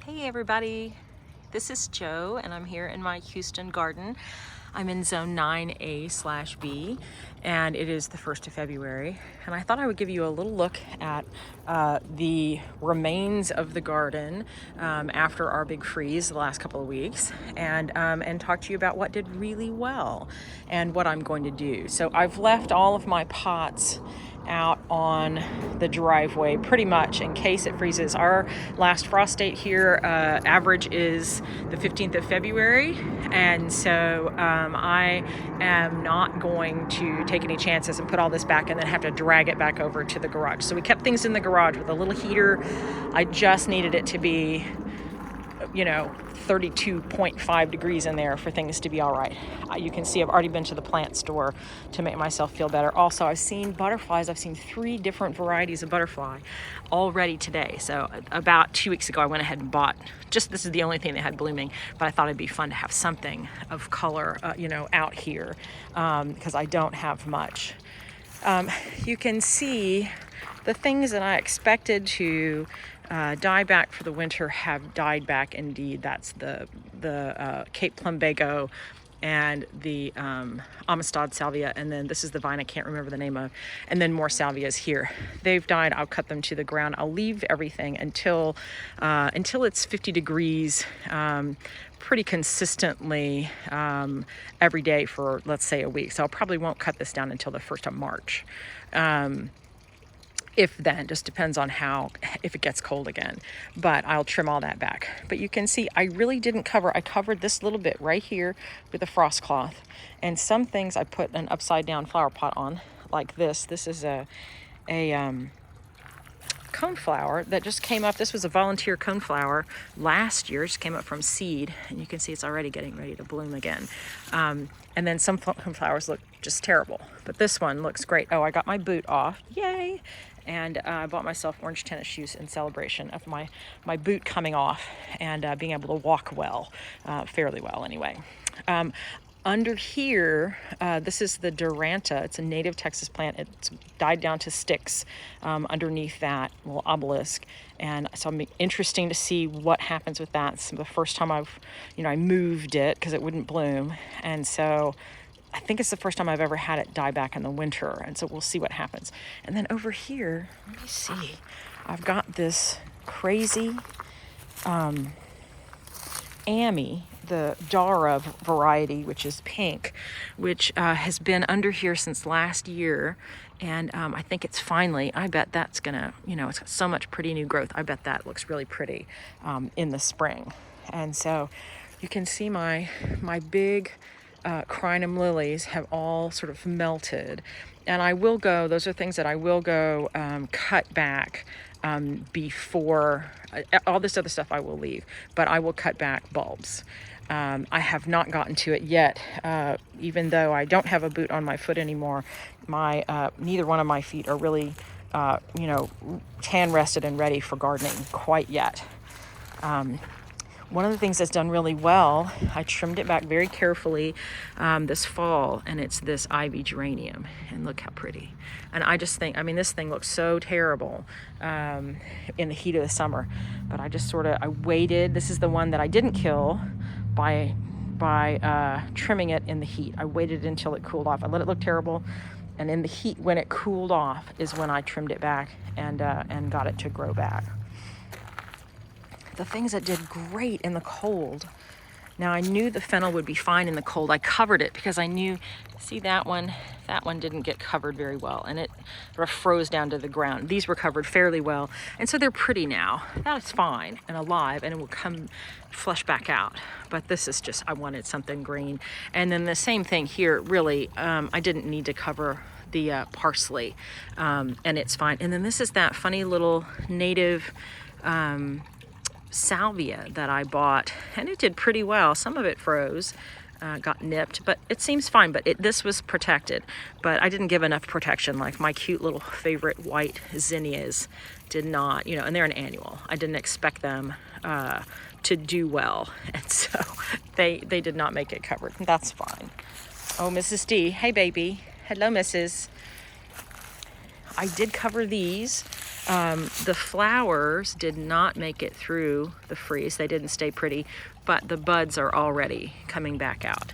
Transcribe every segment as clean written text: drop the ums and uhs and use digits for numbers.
Hey everybody, this is Jo and I'm here in my Houston garden. I'm in zone 9A/B and it is the 1st of February, and I thought I would give you a little look at the remains of the garden after our big freeze the last couple of weeks, and talk to you about what did really well and what I'm going to do. So I've left all of my pots out on the driveway pretty much in case it freezes. Our last frost date here average is the 15th of February, and so I am not going to take any chances and put all this back and then have to drag it back over to the garage. So we kept things in the garage with a little heater. I just needed it to be 32.5 degrees in there for things to be all right. You can see I've already been to the plant store to make myself feel better. Also, I've seen butterflies. I've seen 3 different varieties of butterfly already today. So about 2 weeks ago, I went ahead and bought, this is the only thing that had blooming, but I thought it'd be fun to have something of color, out here, because I don't have much. You can see the things that I expected to die back for the winter have died back indeed. That's the Cape Plumbago and the Amistad salvia, and then this is the vine I can't remember the name of, and then more salvias here. They've died. I'll cut them to the ground. I'll leave everything until it's 50 degrees pretty consistently every day for, let's say, a week. So I probably won't cut this down until the 1st of March. If then, just depends on if it gets cold again, but I'll trim all that back. But you can see I really didn't I covered this little bit right here with a frost cloth, and some things I put an upside down flower pot on, like this. This is a coneflower that just came up. This was a volunteer coneflower last year, just came up from seed, and you can see it's already getting ready to bloom again. And then some coneflowers look just terrible, but this one looks great. Oh, I got my boot off, yay! And I bought myself orange tennis shoes in celebration of my boot coming off and being able to walk well, fairly well anyway. Under here, this is the Duranta. It's a native Texas plant. It's died down to sticks underneath that little obelisk. And so it'll be interesting to see what happens with that. It's the first time I moved it because it wouldn't bloom. And so I think it's the first time I've ever had it die back in the winter. And so we'll see what happens. And then over here, let me see. I've got this crazy Amy, the Dara variety, which is pink, which has been under here since last year. And I think it's finally, I bet that's gonna, it's got so much pretty new growth. I bet that looks really pretty in the spring. And so you can see my big crinum lilies have all sort of melted. And I will go, those are things that I will go cut back before, all this other stuff I will leave, but I will cut back bulbs. I have not gotten to it yet, even though I don't have a boot on my foot anymore. Neither one of my feet are really, tan rested and ready for gardening quite yet. One of the things that's done really well, I trimmed it back very carefully this fall, and it's this ivy geranium, and look how pretty. And I just think, this thing looks so terrible in the heat of the summer, but I waited. This is the one that I didn't kill by trimming it in the heat. I waited until it cooled off. I let it look terrible, and in the heat, when it cooled off, is when I trimmed it back and got it to grow back. The things that did great in the cold. Now, I knew the fennel would be fine in the cold. I covered it because I knew, see that one didn't get covered very well, and it sort of froze down to the ground. These were covered fairly well, and so they're pretty now. That is fine and alive, and it will come flush back out. But this is just, I wanted something green. And then the same thing here, really, I didn't need to cover the parsley, and it's fine. And then this is that funny little native salvia that I bought, and it did pretty well. Some of it froze, got nipped, but it seems fine. But this was protected, but I didn't give enough protection. Like my cute little favorite white zinnias did not, and they're an annual. I didn't expect them to do well, and so they did not make it covered. That's fine. Oh, Mrs. D, hey baby, hello, Mrs. I did cover these The flowers did not make it through the freeze. They didn't stay pretty, but the buds are already coming back out.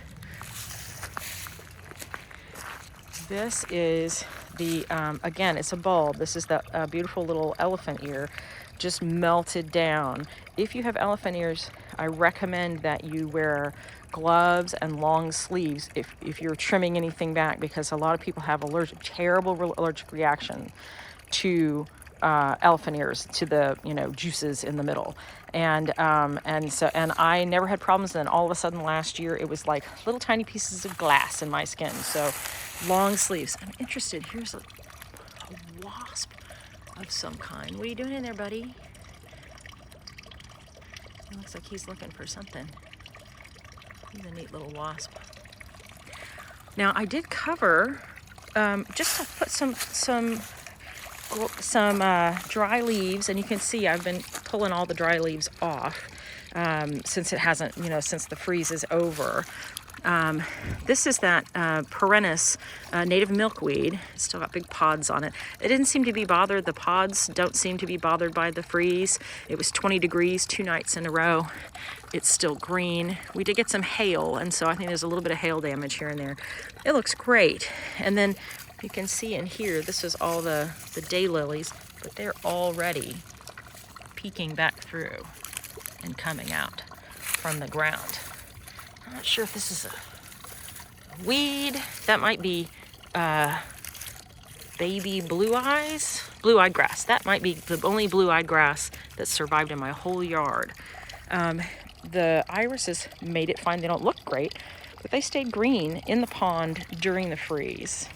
This is the, again, it's a bulb. This is the beautiful little elephant ear, just melted down. If you have elephant ears, I recommend that you wear gloves and long sleeves if you're trimming anything back, because a lot of people have terrible allergic reaction to elephant ears, to the juices in the middle, and I never had problems. And then all of a sudden last year it was like little tiny pieces of glass in my skin. So long sleeves. I'm interested. Here's a wasp of some kind. What are you doing in there, buddy? It looks like he's looking for something. He's a neat little wasp. Now I did cover just to put some dry leaves, and you can see I've been pulling all the dry leaves off since it hasn't, since the freeze is over. This is that perennis native milkweed. It's still got big pods on it. It didn't seem to be bothered. The pods don't seem to be bothered by the freeze. It was 20 degrees 2 nights in a row. It's still green. We did get some hail, and so I think there's a little bit of hail damage here and there. It looks great. And then you can see in here, this is all the daylilies, but they're already peeking back through and coming out from the ground. I'm not sure if this is a weed. That might be baby blue-eyed grass. That might be the only blue-eyed grass that survived in my whole yard. The irises made it fine. They don't look great, but they stayed green in the pond during the freeze.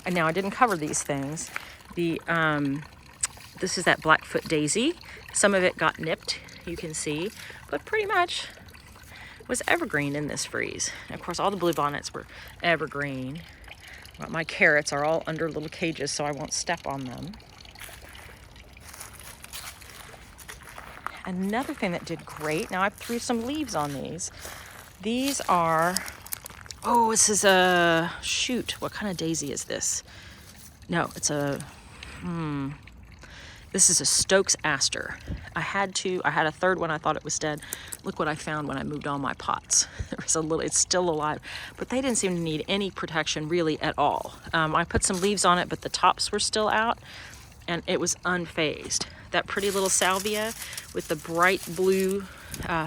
And now I didn't cover these things. This is that Blackfoot daisy. Some of it got nipped, you can see, but pretty much was evergreen in this freeze. And of course, all the bluebonnets were evergreen. But my carrots are all under little cages, so I won't step on them. Another thing that did great, now I threw some leaves on these. These are, this is a, shoot, what kind of daisy is this? No, it's a, this is a Stokes aster. I had a third one. I thought it was dead. Look what I found when I moved all my pots. There was a little, it's still alive, but they didn't seem to need any protection really at all. I put some leaves on it, but the tops were still out and it was unfazed. That pretty little salvia with the bright blue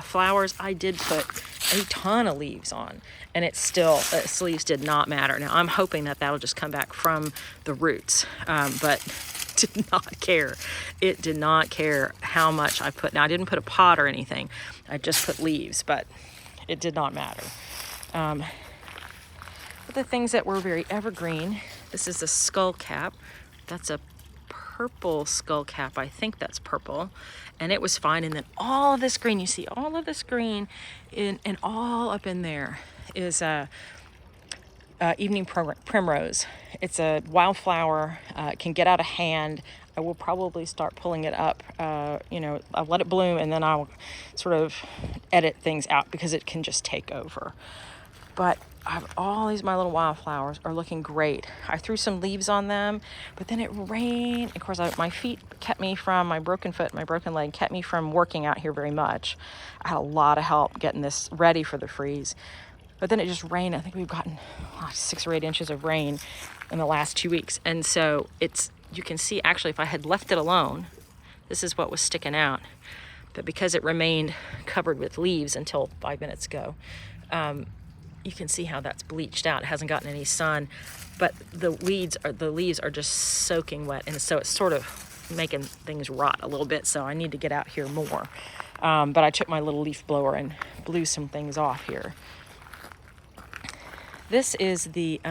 flowers, I did put a ton of leaves on, and it still, its leaves did not matter. Now I'm hoping that that'll just come back from the roots, but did not care. It did not care how much I put. Now I didn't put a pot or anything. I just put leaves, but it did not matter. But the things that were very evergreen, this is a skullcap. That's a purple skullcap. I think that's purple, and it was fine. And then all of this green, you see all of this green and all up in there is evening primrose. It's a wildflower. It can get out of hand. I will probably start pulling it up. I'll let it bloom, and then I'll sort of edit things out because it can just take over. But all these, my little wildflowers are looking great. I threw some leaves on them, but then it rained. Of course, my feet kept me from, my broken foot, my broken leg kept me from working out here very much. I had a lot of help getting this ready for the freeze. But then it just rained. I think we've gotten 6 or 8 inches of rain in the last 2 weeks. And so you can see actually if I had left it alone, this is what was sticking out. But because it remained covered with leaves until 5 minutes ago, you can see how that's bleached out. It hasn't gotten any sun, but the leaves are just soaking wet. And so it's sort of making things rot a little bit. So I need to get out here more. But I took my little leaf blower and blew some things off here. This is the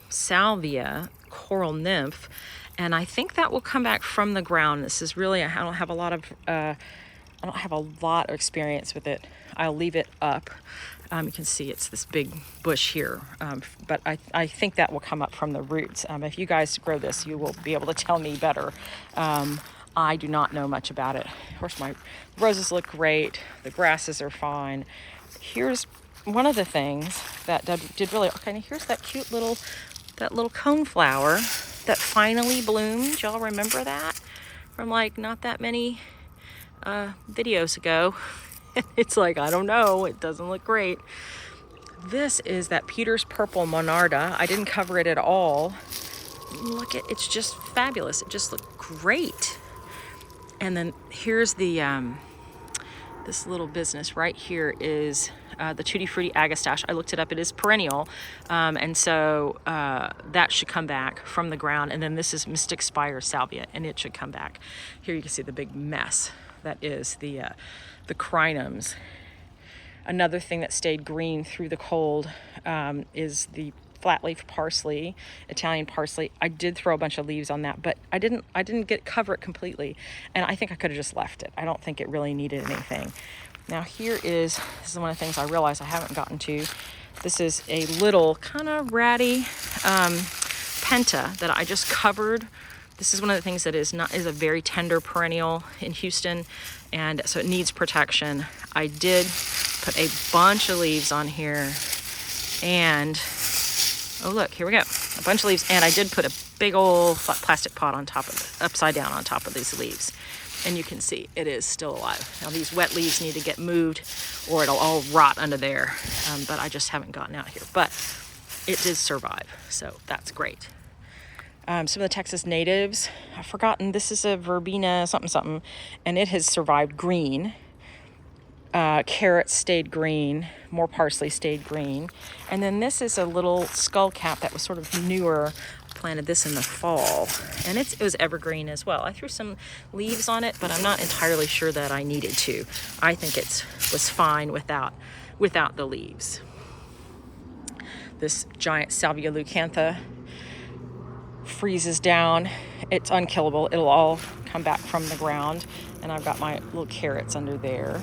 salvia coral nymph, and I think that will come back from the ground. This is really, I don't have a lot of experience with it. I'll leave it up. You can see it's this big bush here, but I think that will come up from the roots. If you guys grow this, you will be able to tell me better. I do not know much about it. Of course, my roses look great. The grasses are fine. Here's one of the things that did really okay. And here's that cute little cone flower that finally bloomed. Y'all remember that from like not that many videos ago? It's like, I don't know, it doesn't look great. This is that Peter's Purple Monarda. I didn't cover it at all. Look at, it's just fabulous. It just looked great. And then here's the this little business right here is the Tutti Frutti Agastache. I looked it up. It is perennial, and so that should come back from the ground. And then this is Mystic Spire Salvia, and it should come back. Here you can see the big mess that is the crinums. Another thing that stayed green through the cold is the flat leaf parsley, Italian parsley. I did throw a bunch of leaves on that, but I didn't cover it completely, and I think I could have just left it. I don't think it really needed anything. Now this is one of the things I realized I haven't gotten to. This is a little kind of ratty penta that I just covered. This is one of the things that is a very tender perennial in Houston, and so it needs protection. I did put a bunch of leaves on here, and oh look, here we go, a bunch of leaves, and I did put a big old plastic pot on top of it, upside down on top of these leaves, and you can see it is still alive. Now these wet leaves need to get moved or it'll all rot under there, but I just haven't gotten out here, but it did survive, so that's great. Some of the Texas natives, I've forgotten, this is a verbena something, and it has survived green. Carrots stayed green, more parsley stayed green. And then this is a little skullcap that was sort of newer. I planted this in the fall, and it was evergreen as well. I threw some leaves on it, but I'm not entirely sure that I needed to. I think it was fine without the leaves. This giant Salvia leucantha freezes down. It's unkillable. It'll all come back from the ground, and I've got my little carrots under there.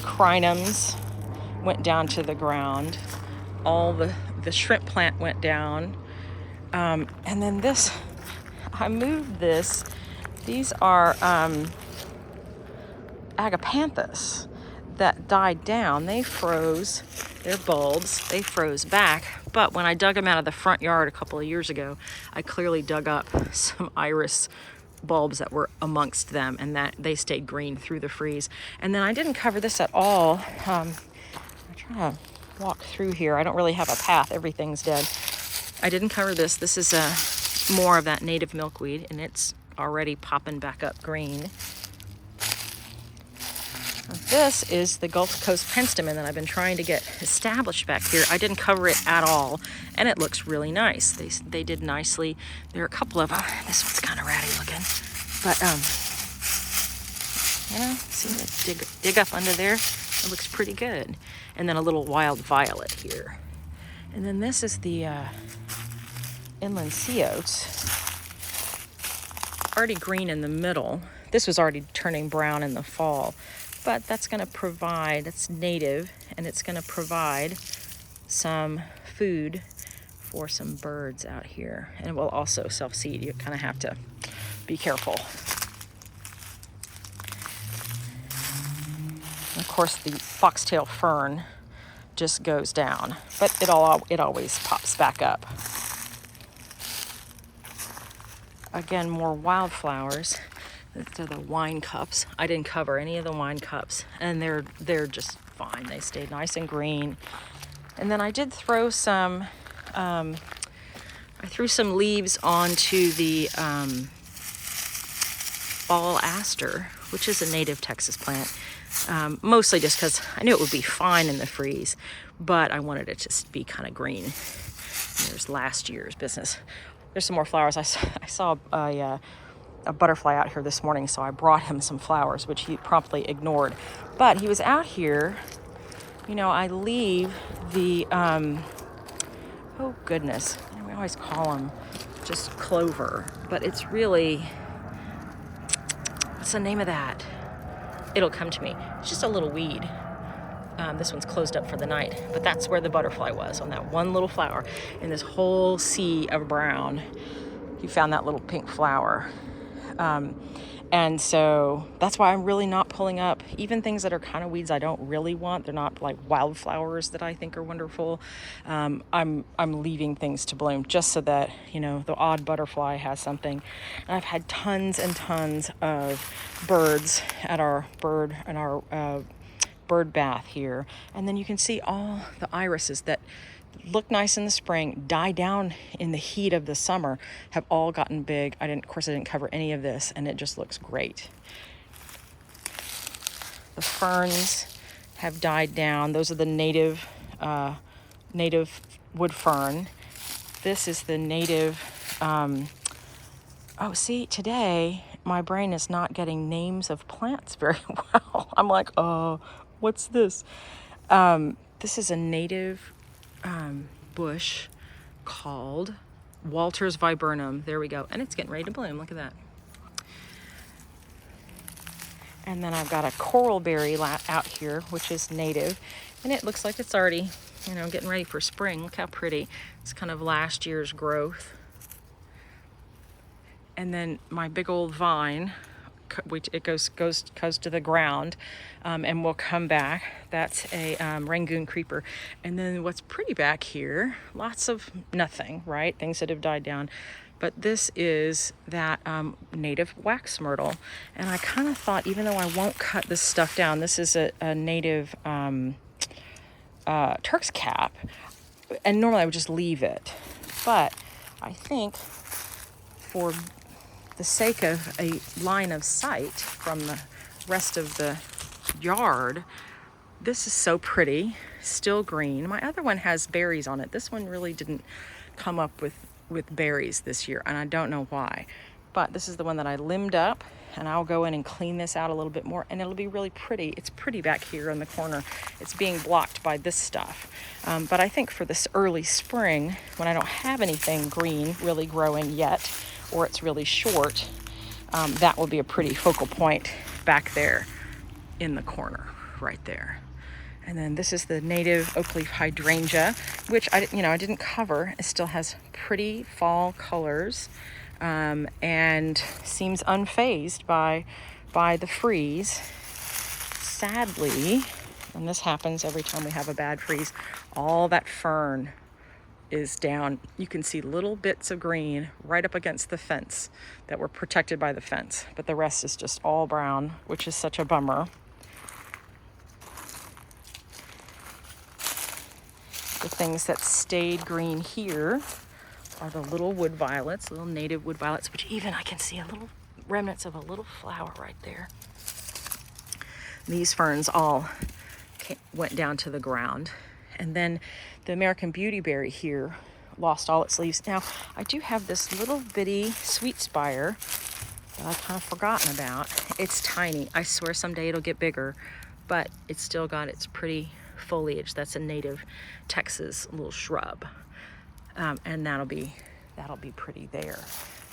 Crinums went down to the ground. All the shrimp plant went down. And then this, I moved this. These are agapanthus that died down. They froze, their bulbs, they froze back. But when I dug them out of the front yard a couple of years ago, I clearly dug up some iris bulbs that were amongst them, and that they stayed green through the freeze. And then I didn't cover this at all. I'm trying to walk through here. I don't really have a path. Everything's dead. I didn't cover this. This is more of that native milkweed, and it's already popping back up green. This is the Gulf Coast penstemon that I've been trying to get established back here. I didn't cover it at all, and it looks really nice. They did nicely. There are a couple of them. This one's kind of ratty looking, but see it dig up under there. It looks pretty good. And then a little wild violet here. And then this is the inland sea oats, already green in the middle. This was already turning brown in the fall. But that's going to provide, it's native, and it's going to provide some food for some birds out here. And it will also self-seed. You kind of have to be careful. And of course, the foxtail fern just goes down, but it always pops back up. Again, more wildflowers. They're the wine cups. I didn't cover any of the wine cups, and they're just fine. They stayed nice and green. And then I did throw some, I threw some leaves onto the fall aster, which is a native Texas plant, mostly just because I knew it would be fine in the freeze, but I wanted it to be kind of green. And there's last year's business. There's some more flowers. I saw a butterfly out here this morning, so I brought him some flowers, which he promptly ignored. But he was out here. I leave the, oh goodness, we always call them just clover, but it's really, what's the name of that? It'll come to me. It's just a little weed. This one's closed up for the night, but that's where the butterfly was, on that one little flower. In this whole sea of brown, he found that little pink flower. And so that's why I'm really not pulling up even things that are kind of weeds I don't really want. They're not like wildflowers that I think are wonderful. I'm leaving things to bloom just so that, you know, the odd butterfly has something. And I've had tons and tons of birds at our bird bath here. And then you can see all the irises that look nice in the spring, die down in the heat of the summer, have all gotten big. Of course I didn't cover any of this, and it just looks great. The ferns have died down. Those are the native wood fern. This is the native, oh, see, today my brain is not getting names of plants very well. I'm like, oh, what's this? This is a native bush called Walter's viburnum. There we go. And it's getting ready to bloom. Look at that. And then I've got a coral berry out here, which is native. And it looks like it's already, you know, getting ready for spring. Look how pretty. It's kind of last year's growth. And then my big old vine, which it goes to the ground, and will come back. That's a Rangoon creeper. And then what's pretty back here, lots of nothing, right? Things that have died down. But this is that native wax myrtle. And I kind of thought, even though I won't cut this stuff down, this is a native Turk's cap. And normally I would just leave it. But I think for the sake of a line of sight from the rest of the yard, this is so pretty, still green. My other one has berries on it. This one really didn't come up with berries this year, and I don't know why. But this is the one that I limbed up, and I'll go in and clean this out a little bit more, and it'll be really pretty. It's pretty back here in the corner. It's being blocked by this stuff. But I think for this early spring, when I don't have anything green really growing yet, or it's really short, that will be a pretty focal point back there in the corner, right there. And then this is the native oak leaf hydrangea, which I didn't cover. It still has pretty fall colors, and seems unfazed by the freeze. Sadly, and this happens every time we have a bad freeze, all that fern is down. You can see little bits of green right up against the fence that were protected by the fence, but the rest is just all brown, which is such a bummer. The things that stayed green here are the little wood violets, little native wood violets, which even I can see a little remnants of a little flower right there. These ferns all went down to the ground. And then the American beautyberry here lost all its leaves. Now, I do have this little bitty sweet spire that I've kind of forgotten about. It's tiny. I swear someday it'll get bigger, but it's still got its pretty foliage. That's a native Texas little shrub. And that'll be pretty there.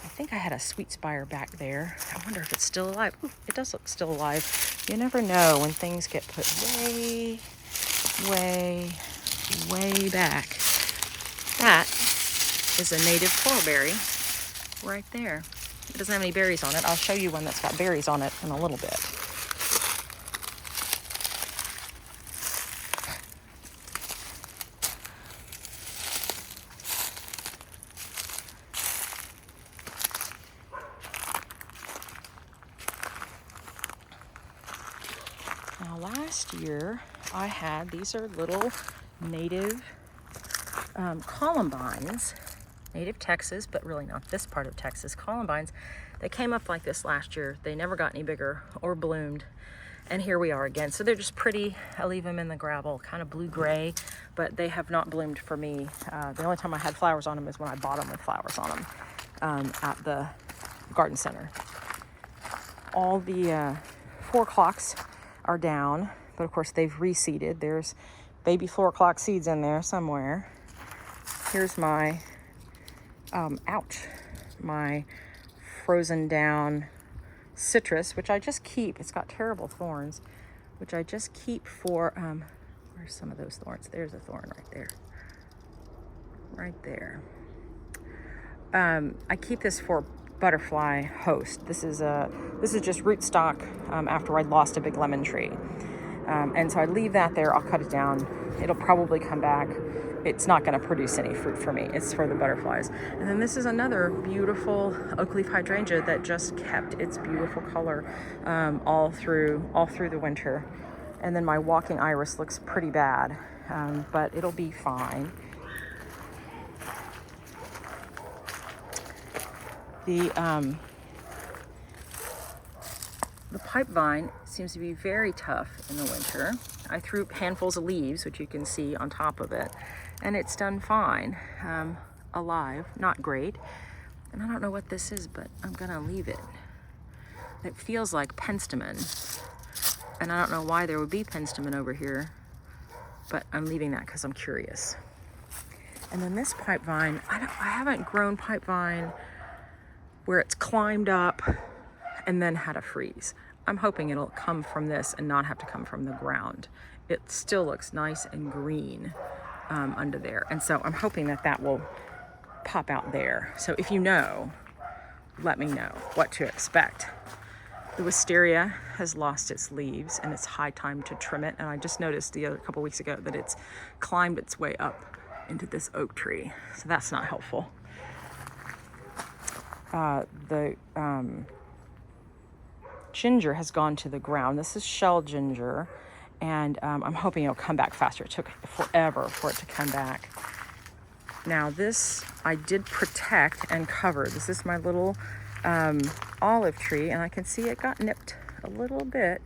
I think I had a sweet spire back there. I wonder if it's still alive. Ooh, it does look still alive. You never know when things get put way, way, way back. That is a native coralberry right there. It doesn't have any berries on it. I'll show you one that's got berries on it in a little bit. Now last year I had, these are little native columbines, native Texas, but really not this part of Texas, columbines. They came up like this last year. They never got any bigger or bloomed. And here we are again. So they're just pretty. I leave them in the gravel, kind of blue-gray, but they have not bloomed for me. The only time I had flowers on them is when I bought them with flowers on them at the garden center. All the 4 o'clocks are down, but of course they've reseeded. There's baby 4 o'clock seeds in there somewhere. Here's my, my frozen down citrus, which I just keep. It's got terrible thorns, which I just keep for, where's some of those thorns? There's a thorn right there. Right there. I keep this for butterfly host. This is just rootstock after I lost a big lemon tree. And so I leave that there. I'll cut it down. It'll probably come back. It's not going to produce any fruit for me. It's for the butterflies. And then this is another beautiful oak leaf hydrangea that just kept its beautiful color all through the winter. And then my walking iris looks pretty bad, but it'll be fine. The pipe vine seems to be very tough in the winter. I threw handfuls of leaves, which you can see on top of it, and it's done fine. Alive, not great. And I don't know what this is, but I'm gonna leave it. It feels like penstemon, and I don't know why there would be penstemon over here, but I'm leaving that because I'm curious. And then this pipe vine, I haven't grown pipe vine where it's climbed up and then had a freeze. I'm hoping it'll come from this and not have to come from the ground. It still looks nice and green under there. And so I'm hoping that will pop out there. So if you know, let me know what to expect. The wisteria has lost its leaves and it's high time to trim it. And I just noticed a couple weeks ago that it's climbed its way up into this oak tree. So that's not helpful. The ginger has gone to the ground. This is shell ginger, and I'm hoping it'll come back faster. It took forever for it to come back. Now this I did protect and cover. This is my little olive tree, and I can see it got nipped a little bit,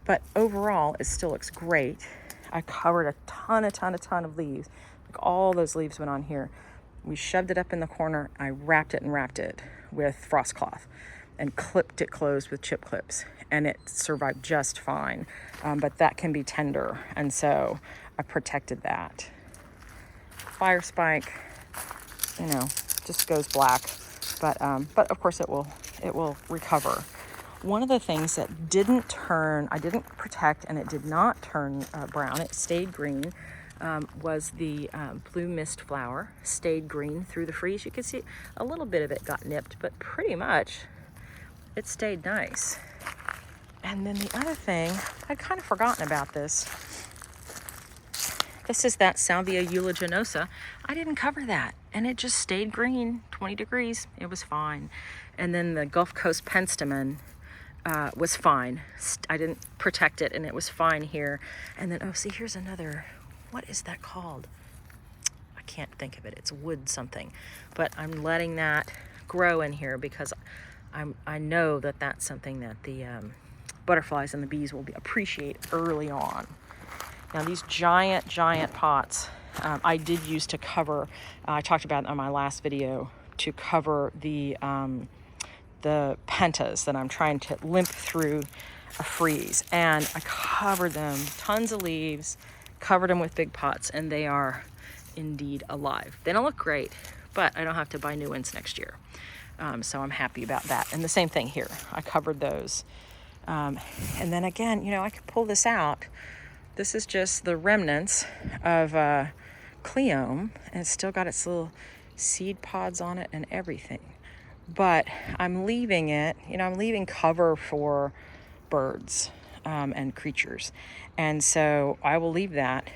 but overall it still looks great. I covered a ton of leaves. Like all those leaves went on here. We shoved it up in the corner. I wrapped it with frost cloth and clipped it closed with chip clips, and it survived just fine. But that can be tender, and so I protected that. Fire spike, just goes black, but of course it will recover. One of the things that I didn't protect, and it did not turn brown, it stayed green, was the blue mist flower. Stayed green through the freeze. You can see a little bit of it got nipped, but pretty much it stayed nice. And then the other thing, I'd kind of forgotten about this. This is that Salvia uliginosa. I didn't cover that, and it just stayed green, 20 degrees. It was fine. And then the Gulf Coast penstemon was fine. I didn't protect it, and it was fine here. And then, see, here's another. What is that called? I can't think of it. It's wood something. But I'm letting that grow in here because I know that that's something that the butterflies and the bees will appreciate early on. Now these giant pots I did use to cover, I talked about on my last video, to cover the pentas that I'm trying to limp through a freeze. And I covered them, tons of leaves, covered them with big pots, and they are indeed alive. They don't look great, but I don't have to buy new ones next year. So I'm happy about that. And the same thing here. I covered those. And then again, I could pull this out. This is just the remnants of Cleome, and it's still got its little seed pods on it and everything. But I'm leaving it, I'm leaving cover for birds and creatures. And so I will leave that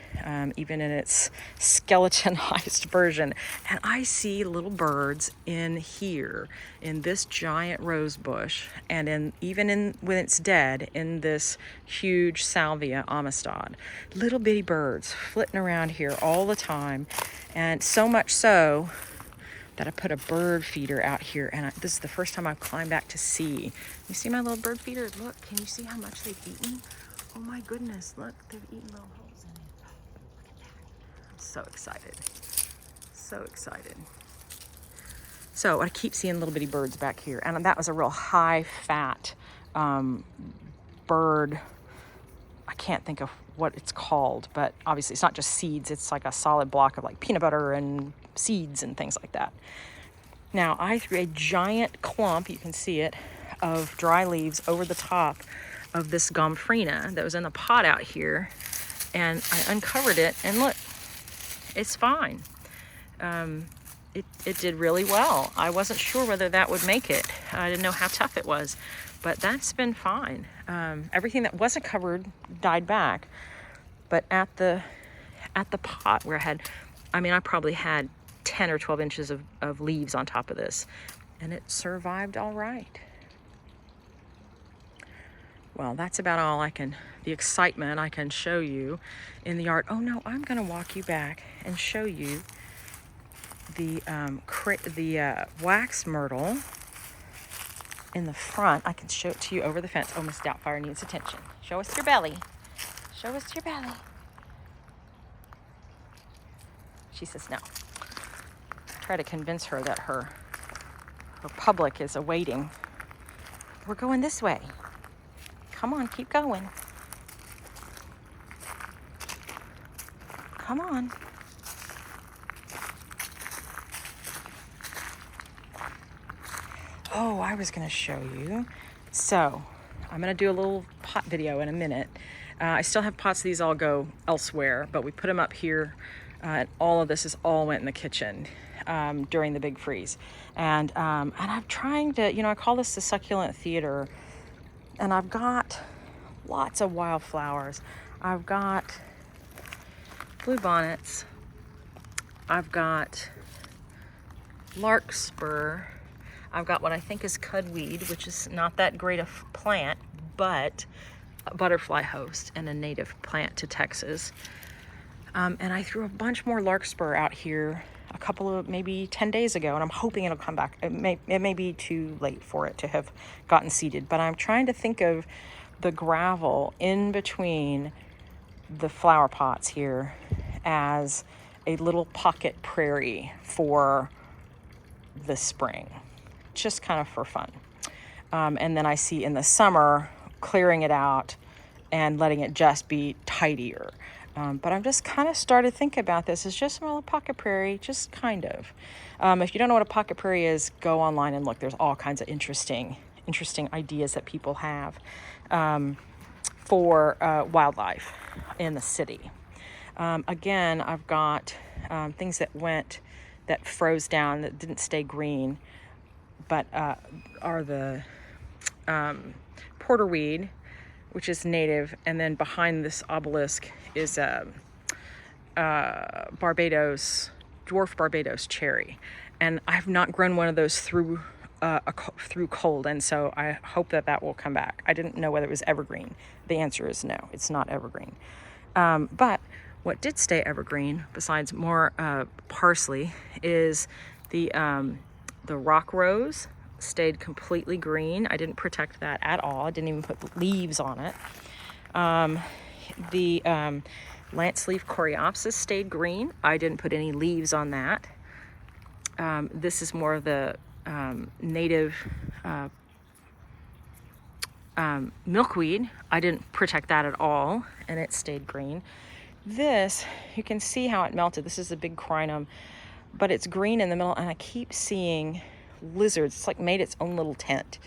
even in its skeletonized version. And I see little birds in here, in this giant rose bush, and even when it's dead, in this huge Salvia amistad. Little bitty birds flitting around here all the time. And so much so that I put a bird feeder out here, and this is the first time I've climbed back to see. You see my little bird feeder? Look, can you see how much they've eaten? Oh my goodness, look, they've eaten little holes in it. Look at that. I'm so excited. So excited. So I keep seeing little bitty birds back here, and that was a real high fat bird. I can't think of what it's called, but obviously it's not just seeds. It's like a solid block of like peanut butter and seeds and things like that. Now I threw a giant clump, you can see it, of dry leaves over the top of this gomphrena that was in the pot out here, and I uncovered it, and look, it's fine. it did really well. I wasn't sure whether that would make it. I didn't know how tough it was, but that's been fine. Everything that wasn't covered died back, but at the pot where I probably had 10 or 12 inches of leaves on top of this, and it survived all right. Well, that's about all the excitement I can show you in the yard. Oh no, I'm gonna walk you back and show you the wax myrtle in the front. I can show it to you over the fence. Oh, Miss Doubtfire needs attention. Show us your belly. Show us your belly. She says no. Try to convince her that her public is awaiting. We're going this way. Come on, keep going. Come on. Oh, I was going to show you. So, I'm going to do a little pot video in a minute. I still have pots. These all go elsewhere, but we put them up here. And all of this all went in the kitchen during the big freeze. And I'm trying to, I call this the succulent theater. And I've got lots of wildflowers. I've got bluebonnets. I've got larkspur. I've got what I think is cudweed, which is not that great a plant, but a butterfly host and a native plant to Texas. And I threw a bunch more larkspur out here a couple of, maybe 10 days ago, and I'm hoping it'll come back. It may be too late for it to have gotten seeded, but I'm trying to think of the gravel in between the flower pots here as a little pocket prairie for the spring, just kind of for fun. And then I see in the summer clearing it out and letting it just be tidier. But I'm just kind of started thinking about this as just a little pocket prairie, just kind of. If you don't know what a pocket prairie is, go online and look. There's all kinds of interesting ideas that people have for wildlife in the city. Again, I've got things that froze down, that didn't stay green, but are the porterweed, which is native, and then behind this obelisk is dwarf Barbados cherry, and I've not grown one of those through cold, and so I hope that will come back. I didn't know whether it was evergreen. The answer is no, it's not evergreen. But what did stay evergreen, besides more parsley, is the rock rose. Stayed completely green. I didn't protect that at all. I didn't even put leaves on it. The lance leaf coreopsis stayed green. I didn't put any leaves on that. This is more of the native milkweed. I didn't protect that at all, and it stayed green. This, you can see how it melted. This is a big crinum, but it's green in the middle, and I keep seeing lizards. It's like made its own little tent,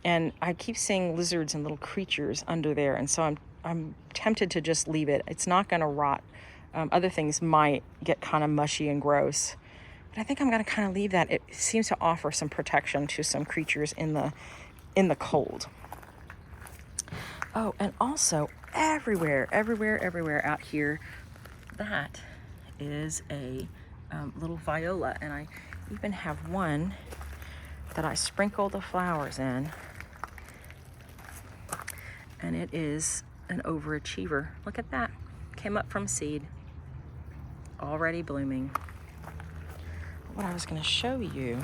and I keep seeing lizards and little creatures under there, and so I'm tempted to just leave it. It's not going to rot. Other things might get kind of mushy and gross, but I think I'm going to kind of leave that. It seems to offer some protection to some creatures in the cold. Oh, and also everywhere out here, that is a little viola, and I even have one that I sprinkle the flowers in, and it is an overachiever. Look at that. Came up from seed, already blooming. What I was going to show you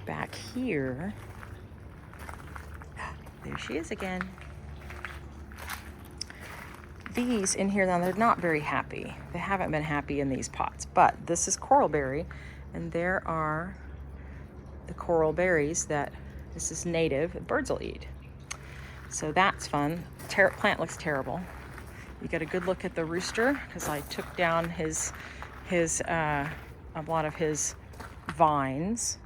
back here, there she is again. These in here, now they're not very happy. They haven't been happy in these pots, but this is coralberry, and there are the coral berries this is native, birds will eat. So that's fun. Plant looks terrible. You get a good look at the rooster, because I took down a lot of his vines.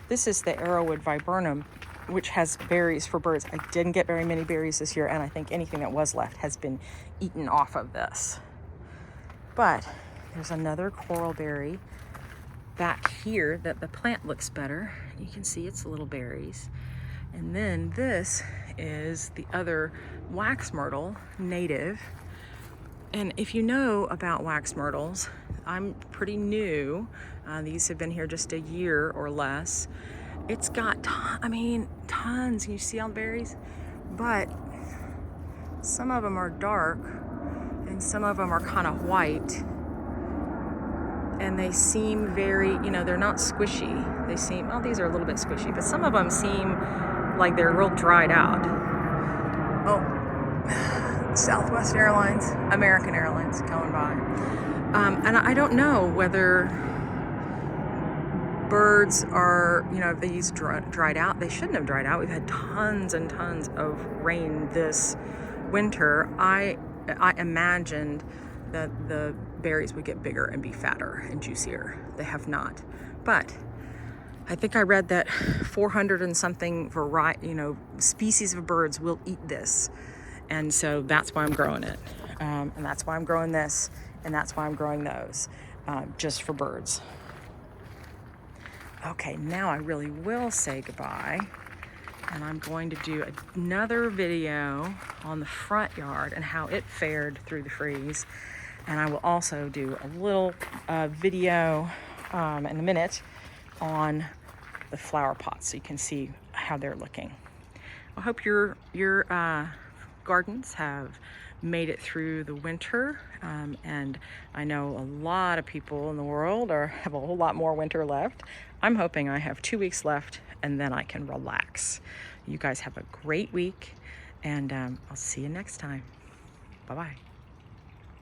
This is the arrowwood viburnum, which has berries for birds. I didn't get very many berries this year, and I think anything that was left has been eaten off of this. But There's another coral berry back here that the plant looks better. You can see its little berries. And then this is the other wax myrtle, native. And if you know about wax myrtles, I'm pretty new. These have been here just a year or less. It's got, tons. Can you see all the berries? But some of them are dark and some of them are kind of white. And they seem very, they're not squishy. They seem, well, these are a little bit squishy, but some of them seem like they're real dried out. Oh, Southwest Airlines, American Airlines going by. And I don't know whether birds are, if these dried out. They shouldn't have dried out. We've had tons and tons of rain this winter. I imagined that the berries would get bigger and be fatter and juicier. They have not. But I think I read that 400 and something species of birds will eat this. And so that's why I'm growing it. And that's why I'm growing this. And that's why I'm growing those, just for birds. Okay, now I really will say goodbye. And I'm going to do another video on the front yard and how it fared through the freeze. And I will also do a little video in a minute on the flower pots so you can see how they're looking. I hope your gardens have made it through the winter. And I know a lot of people in the world have a whole lot more winter left. I'm hoping I have 2 weeks left and then I can relax. You guys have a great week and I'll see you next time. Bye-bye.